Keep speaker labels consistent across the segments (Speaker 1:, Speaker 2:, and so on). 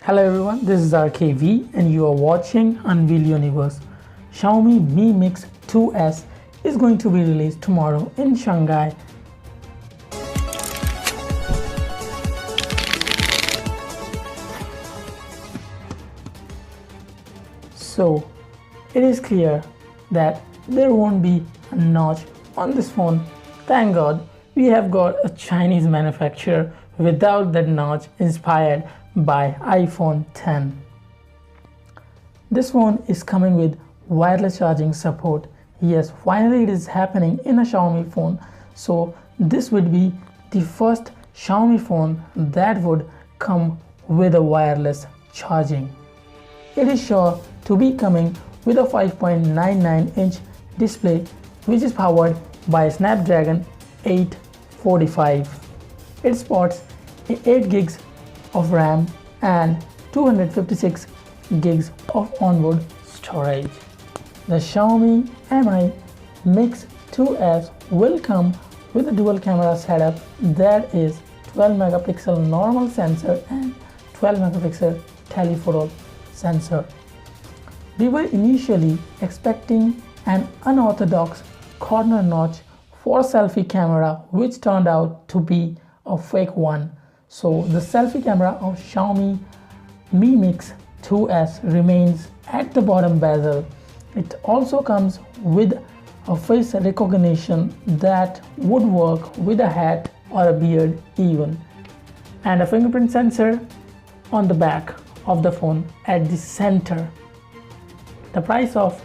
Speaker 1: Hello everyone, this is RKV and you are watching Unveil Universe. Xiaomi Mi Mix 2S is going to be released tomorrow in Shanghai. So it is clear that there won't be a notch on this phone. Thank God we have got a Chinese manufacturer without that notch inspired by iPhone 10. This phone is coming with wireless charging support. Yes, finally it is happening in a Xiaomi phone. So this would be the first Xiaomi phone that would come with a wireless charging. It is sure to be coming with a 5.99-inch display which is powered by Snapdragon 845. It sports 8 gigs of RAM and 256 gigs of onboard storage. The Xiaomi Mi Mix 2S will come with a dual camera setup that is 12 megapixel normal sensor and 12 megapixel telephoto sensor. We were initially expecting an unorthodox corner notch for selfie camera, which turned out to be a fake one. So the selfie camera of Xiaomi Mi Mix 2S remains at the bottom bezel. It also comes with a face recognition that would work with a hat or a beard even, and a fingerprint sensor on the back of the phone at the center. The price of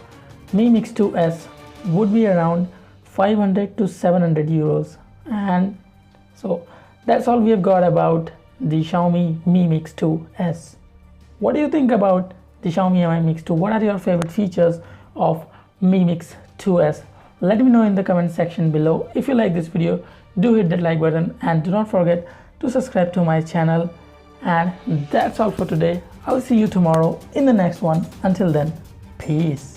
Speaker 1: Mi Mix 2S would be around 500 to 700 euros. And so that's all we have got about the Xiaomi Mi Mix 2S. What do you think about the Xiaomi Mi Mix 2? What are your favorite features of Mi Mix 2S? Let me know in the comment section below. If you like this video, do hit that like button and do not forget to subscribe to my channel. And that's all for today. I'll see you tomorrow in the next one. Until then, peace.